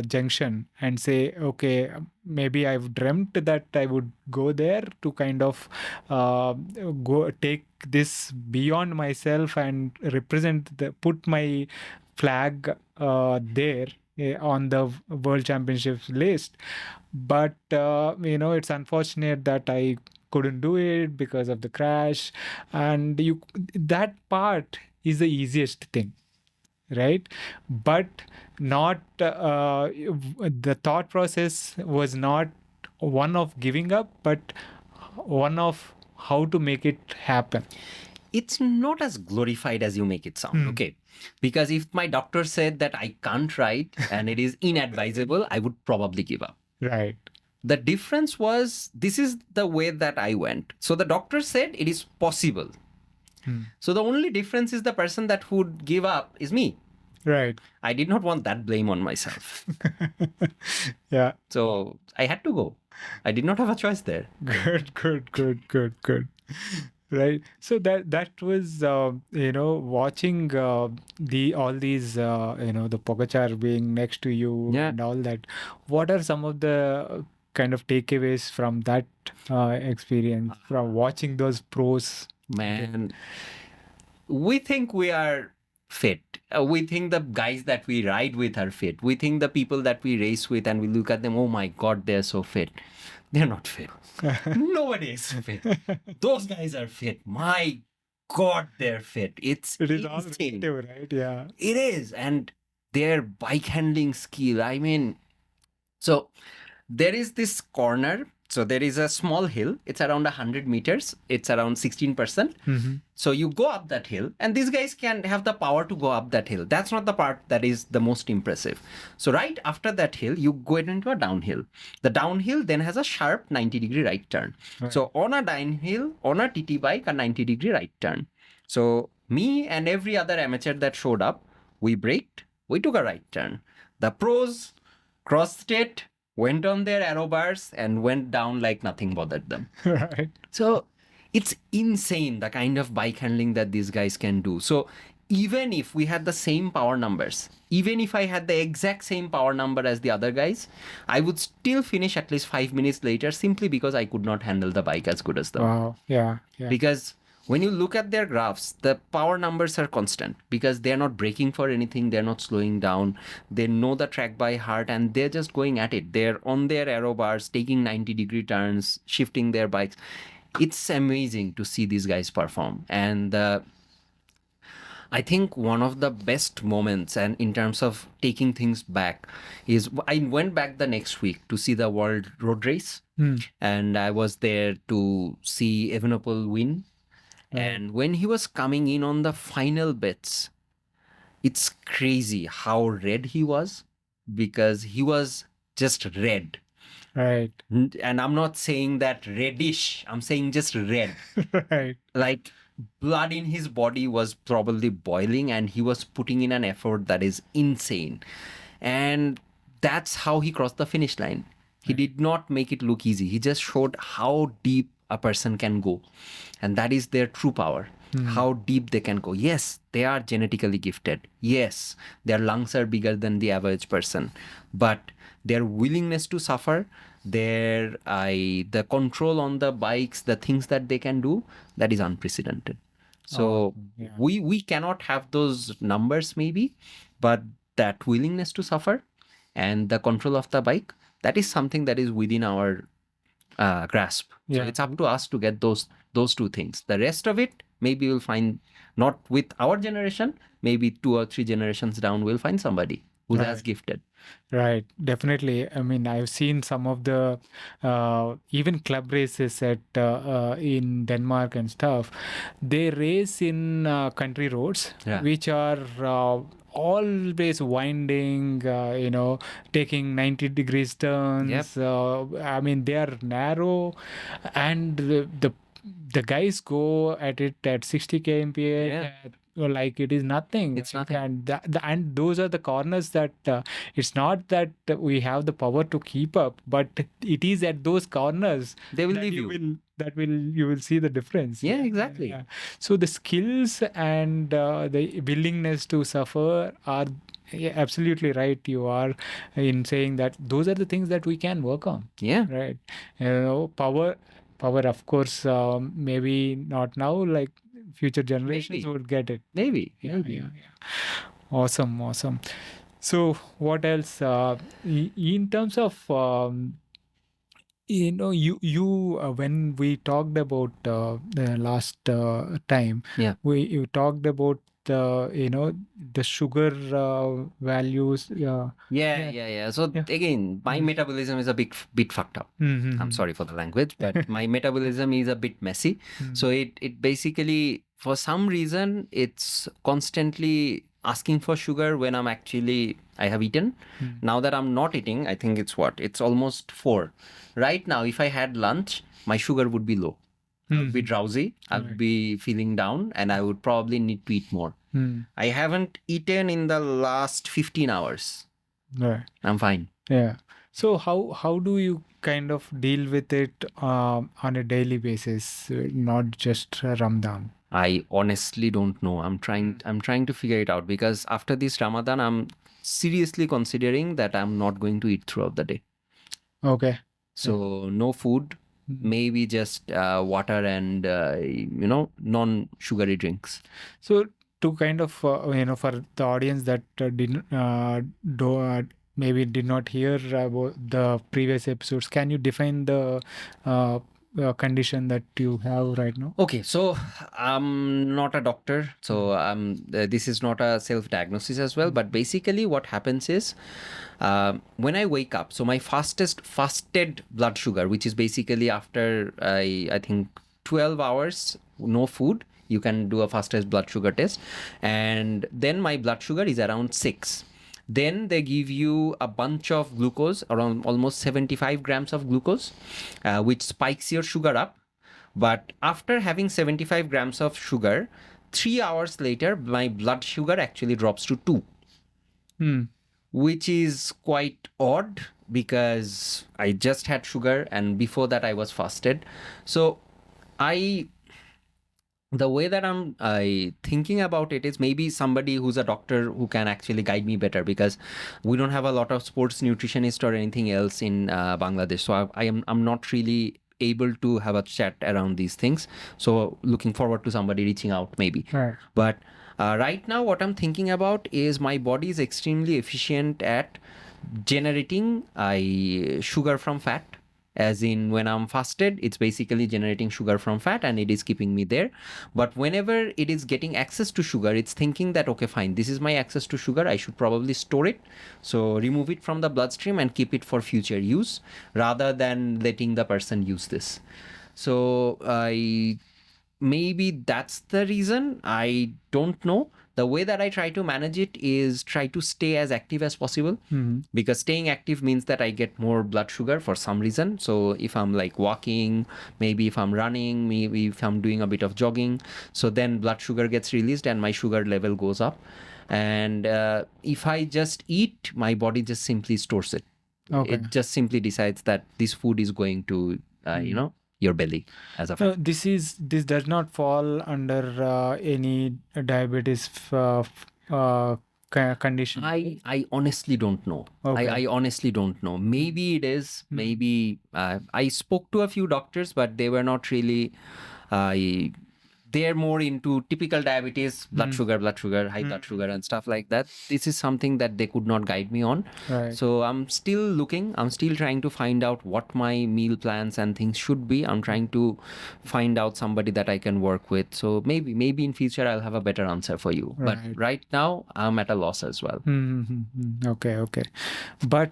junction and say, okay, maybe I've dreamt that I would go there, to kind of go take this beyond myself and put my flag there on the World Championships list. But it's unfortunate that I couldn't do it because of the crash. And that part is the easiest thing, right? But not the thought process was not one of giving up, but one of how to make it happen. It's not as glorified as you make it sound, okay? Because if my doctor said that I can't ride and it is inadvisable, I would probably give up. Right. The difference was, this is the way that I went. So the doctor said it is possible. So the only difference is the person that would give up is me. Right. I did not want that blame on myself. Yeah. So I had to go. I did not have a choice there. Good. Right. So that was watching all these the Pogacar being next to you and all that. What are some of the kind of takeaways from that experience, from watching those pros? Man, we think we are fit. We think the guys that we ride with are fit. We think the people that we race with and we look at them, oh my God, they're so fit. They're not fit. Nobody is fit. Those guys are fit. My God, they're fit. It is all relative, right? Yeah. It is. And their bike handling skill, I mean, so there is this corner So there is a small hill. It's around 100 meters. It's around 16%. So you go up that hill, and these guys can have the power to go up that hill. That's not the part that is the most impressive. So right after that hill, you go into a downhill. The downhill then has a sharp 90-degree right turn. Right. So on a downhill, on a TT bike, a 90-degree right turn. So me and every other amateur that showed up, we braked, we took a right turn. The pros crossed it, went on their aero bars, and went down like nothing bothered them. Right. So it's insane the kind of bike handling that these guys can do. So even if we had the same power numbers, even if I had the exact same power number as the other guys, I would still finish at least 5 minutes later simply because I could not handle the bike as good as them. Wow. Yeah. Because when you look at their graphs, the power numbers are constant because they're not braking for anything, they're not slowing down, they know the track by heart, and they're just going at it. They're on their aero bars, taking 90-degree turns, shifting their bikes. It's amazing to see these guys perform. And I think one of the best moments, and in terms of taking things back, is I went back the next week to see the World Road Race, and I was there to see Evenepoel win. And when he was coming in on the final bits, it's crazy how red he was, because he was just red. Right. And I'm not saying that reddish, I'm saying just red. Right. Like blood in his body was probably boiling, and he was putting in an effort that is insane. And that's how he crossed the finish line. He did not make it look easy. He just showed how deep a person can go. And that is their true power. How deep they can go. Yes, they are genetically gifted. Yes, their lungs are bigger than the average person. But their willingness to suffer, the control on the bikes, the things that they can do, that is unprecedented. So we cannot have those numbers maybe, but that willingness to suffer and the control of the bike, that is something that is within our grasp. So it's up to us to get those two things. The rest of it, maybe we'll find, not with our generation, maybe 2 or 3 generations down, we'll find somebody who's as gifted. Right, definitely. I mean, I've seen some of the even club races at in Denmark and stuff. They race in country roads, which are always winding, taking 90 degrees turns. I mean, they are narrow, and the guys go at it at 60 kmph. Like it is nothing. It's nothing. And those are the corners that it's not that we have the power to keep up, but it is at those corners they will leave you. You will see the difference. Yeah, exactly. So the skills and the willingness to suffer are absolutely right. You are in saying that those are the things that we can work on. Yeah. Right. Power, of course, maybe not now, like future generations would get it. Maybe. Awesome. So what else? In terms of, when we talked about the last time, you talked about the sugar values. So again, my metabolism is a bit fucked up. I'm sorry for the language, but my metabolism is a bit messy. So it basically, for some reason, it's constantly asking for sugar when I have eaten. Now that I'm not eating, I think it's almost 4. Right now, if I had lunch, my sugar would be low. I would be drowsy, I would be feeling down, and I would probably need to eat more. I haven't eaten in the last 15 hours. Right. I'm fine. Yeah. So how do you kind of deal with it on a daily basis, not just Ramadan? I honestly don't know. I'm trying to figure it out, because after this Ramadan, I'm seriously considering that I'm not going to eat throughout the day. Okay. So no food, maybe just water and non-sugary drinks. So to kind of for the audience that maybe did not hear about the previous episodes, can you define the condition that you have right now? Okay, so I'm not a doctor, so this is not a self-diagnosis as well. But basically, what happens is when I wake up, so my fasted blood sugar, which is basically after I think 12 hours no food, you can do a fastest blood sugar test, and then my blood sugar is around 6. Then they give you a bunch of glucose, around almost 75 grams of glucose, which spikes your sugar up. But after having 75 grams of sugar, 3 hours later, my blood sugar actually drops to 2, which is quite odd because I just had sugar and before that I was fasted. So the way that I'm thinking about it is maybe somebody who's a doctor who can actually guide me better, because we don't have a lot of sports nutritionist or anything else in Bangladesh. So I'm not really able to have a chat around these things. So looking forward to somebody reaching out maybe. Right. But right now what I'm thinking about is my body is extremely efficient at generating sugar from fat. As in, when I'm fasted, it's basically generating sugar from fat and it is keeping me there. But whenever it is getting access to sugar, it's thinking that, okay, fine, this is my access to sugar. I should probably store it. So remove it from the bloodstream and keep it for future use rather than letting the person use this. So maybe that's the reason. I don't know. The way that I try to manage it is try to stay as active as possible, because staying active means that I get more blood sugar for some reason. So if I'm like walking, maybe if I'm running, maybe if I'm doing a bit of jogging, so then blood sugar gets released and my sugar level goes up. And if I just eat, my body just simply stores it. Okay. It just simply decides that this food is going to, your belly as a fat. This does not fall under any diabetes condition. I honestly don't know. Okay. I honestly don't know. Maybe it is. Maybe I spoke to a few doctors, but they were not really. They're more into typical diabetes, blood sugar, high blood sugar, and stuff like that. This is something that they could not guide me on. Right. So I'm still looking. I'm still trying to find out what my meal plans and things should be. I'm trying to find out somebody that I can work with. So maybe in future I'll have a better answer for you. Right. But right now I'm at a loss as well. Okay. But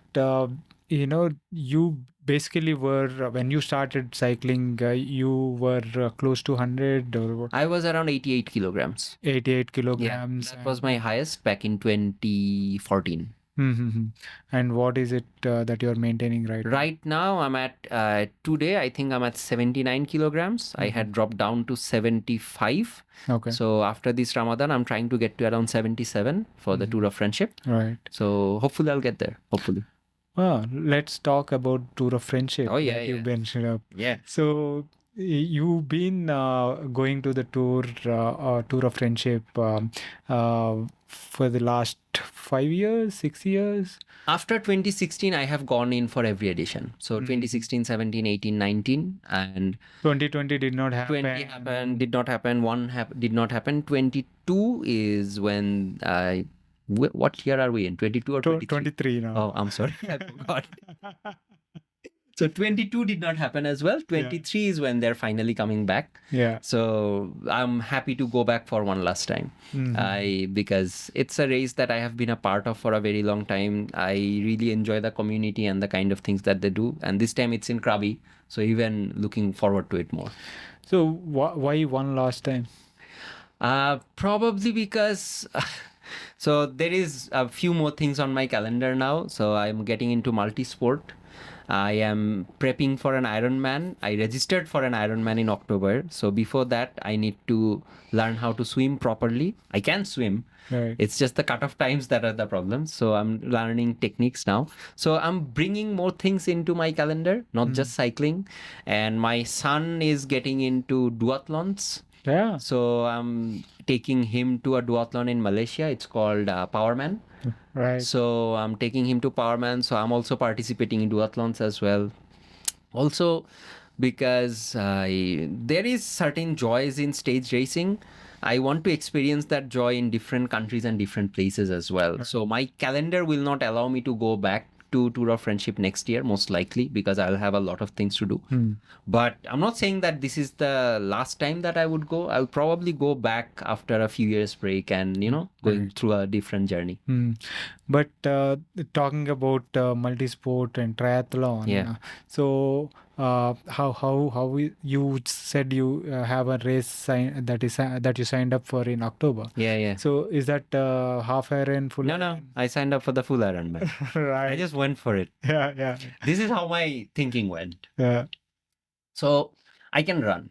you basically were, when you started cycling, you were close to 100 or what? I was around 88 kilograms. 88 kilograms. That was my highest back in 2014. And what is it that you're maintaining right now? Right now, I'm at, today, I think I'm at 79 kilograms. I had dropped down to 75. Okay. So after this Ramadan, I'm trying to get to around 77 for the Tour of Friendship. Right. So hopefully I'll get there. Hopefully. Well, let's talk about Tour of Friendship. Oh, yeah, that you yeah. mentioned up. Yeah. So you've been going to the Tour of Friendship for the last 5 years, 6 years? After 2016, I have gone in for every edition. So 2016, 17, 18, 19, and 2020 did not happen. 20 happened, did not happen. Did not happen. 22 is when what year are we in? 22 or 23? 23 now. Oh, I'm sorry. I forgot. So 22 did not happen as well. 23 is when they're finally coming back. Yeah. So I'm happy to go back for one last time. Because it's a race that I have been a part of for a very long time. I really enjoy the community and the kind of things that they do. And this time it's in Krabi. So even looking forward to it more. So why one last time? Probably because... So there is a few more things on my calendar now. So I'm getting into multi-sport. I am prepping for an Ironman. I registered for an Ironman in October. So before that, I need to learn how to swim properly. I can swim. Right. It's just the cutoff times that are the problem. So I'm learning techniques now. So I'm bringing more things into my calendar, not just cycling. And my son is getting into duathlons. Yeah. So I'm taking him to a duathlon in Malaysia. It's called Powerman. Right. So I'm taking him to Powerman. So I'm also participating in duathlons as well. Also, because there is certain joys in stage racing, I want to experience that joy in different countries and different places as well. So my calendar will not allow me to go back to Tour of Friendship next year, most likely, because I'll have a lot of things to do. But I'm not saying that this is the last time that I would go. I'll probably go back after a few years break and, going through a different journey. But talking about multisport and triathlon, so you said you have a race that you signed up for in October. Yeah. So is that half Iron, full? No, I signed up for the full Ironman. Right. I just went for it. Yeah. This is how my thinking went. Yeah. So I can run.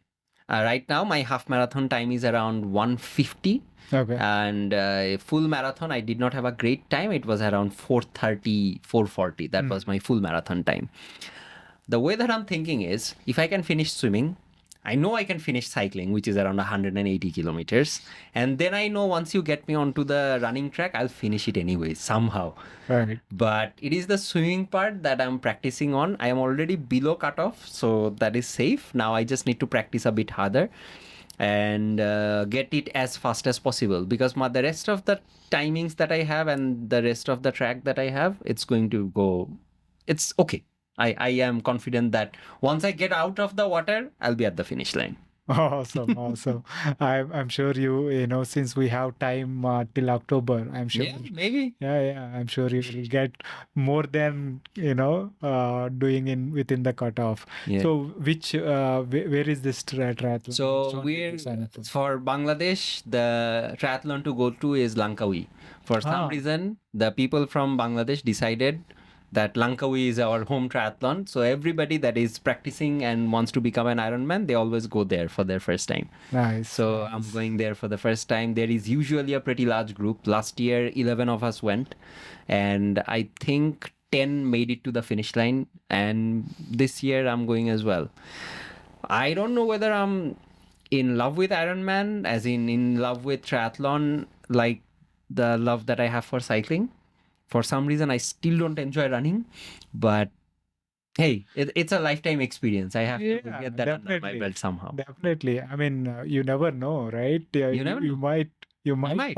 Right now, my half marathon time is around 150. Okay. And a full marathon, I did not have a great time. It was around 4:30, 4:40. That was my full marathon time. The way that I'm thinking is, if I can finish swimming, I know I can finish cycling, which is around 180 kilometers. And then I know once you get me onto the running track, I'll finish it anyway, somehow. Right. But it is the swimming part that I'm practicing on. I am already below cutoff, so that is safe. Now I just need to practice a bit harder and get it as fast as possible, because the rest of the timings that I have and the rest of the track that I have, it's going to go, it's okay. I am confident that once I get out of the water, I'll be at the finish line. Awesome. I'm sure since we have time till October, I'm sure. Yeah, maybe. Yeah, I'm sure you will get more than doing within the cutoff. Yeah. So where is this triathlon? So for Bangladesh, the triathlon to go to is Langkawi. For some reason, the people from Bangladesh decided that Langkawi is our home triathlon. So everybody that is practicing and wants to become an Ironman, they always go there for their first time. Nice. So I'm going there for the first time. There is usually a pretty large group. Last year, 11 of us went, and I think 10 made it to the finish line. And this year I'm going as well. I don't know whether I'm in love with Ironman, as in love with triathlon, like the love that I have for cycling. For some reason, I still don't enjoy running, but hey, it's a lifetime experience. I have to get that under my belt somehow. Definitely. I mean, you never know, right? You never know. You might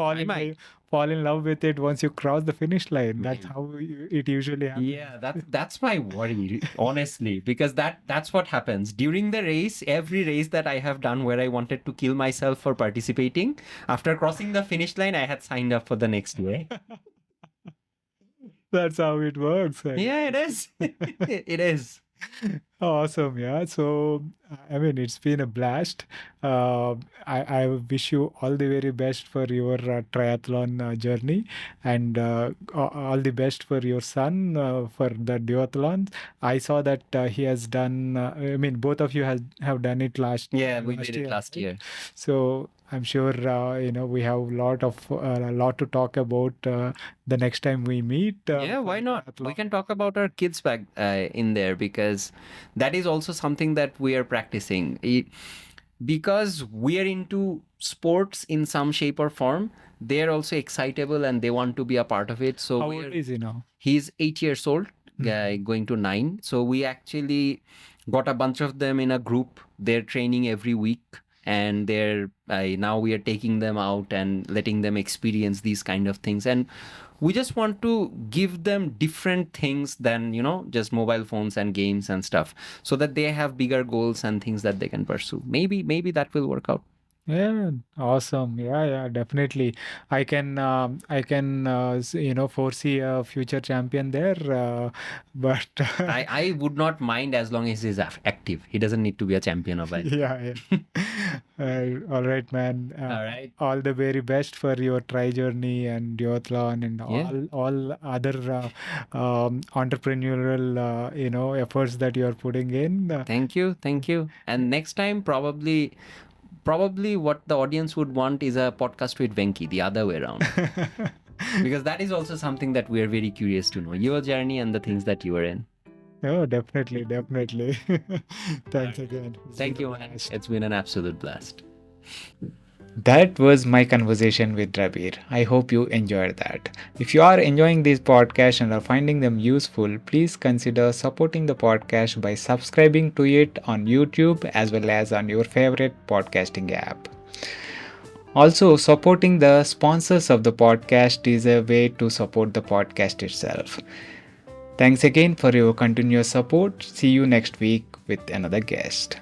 fall in love with it once you cross the finish line. That's how it usually happens. Yeah, that's my worry, honestly, because that's what happens during the race. Every race that I have done where I wanted to kill myself for participating, after crossing the finish line, I had signed up for the next year. That's how it works. Yeah, it is. It is. Awesome. Yeah. So, I mean, it's been a blast. I wish you all the very best for your triathlon journey, and all the best for your son for the duathlon. I saw that he has done, I mean, both of you have done it last year. Yeah, we did it last year. So I'm sure, we have a lot to talk about the next time we meet. Yeah, why not? We can talk about our kids back in there, because that is also something that we are practicing. Because we are into sports in some shape or form, they're also excitable and they want to be a part of it. So how old is he now? He's 8 years old, going to 9. So we actually got a bunch of them in a group. They're training every week, and now we are taking them out and letting them experience these kind of things. And we just want to give them different things than, just mobile phones and games and stuff, so that they have bigger goals and things that they can pursue. Maybe that will work out. Yeah, awesome. Yeah, definitely. I can foresee a future champion there. But I would not mind as long as he's active. He doesn't need to be a champion of it. Yeah. All right, man. All right. All the very best for your tri journey and duathlon and all other entrepreneurial efforts that you are putting in. Thank you. And next time, probably what the audience would want is a podcast with Venki, the other way around. Because that is also something that we are very curious to know, your journey and the things that you are in. Oh, definitely. Thanks again. Thank you, man. It's been an absolute blast. That was my conversation with Drabir. I hope you enjoyed that. If you are enjoying these podcasts and are finding them useful, please consider supporting the podcast by subscribing to it on YouTube as well as on your favorite podcasting app. Also, supporting the sponsors of the podcast is a way to support the podcast itself. Thanks again for your continuous support. See you next week with another guest.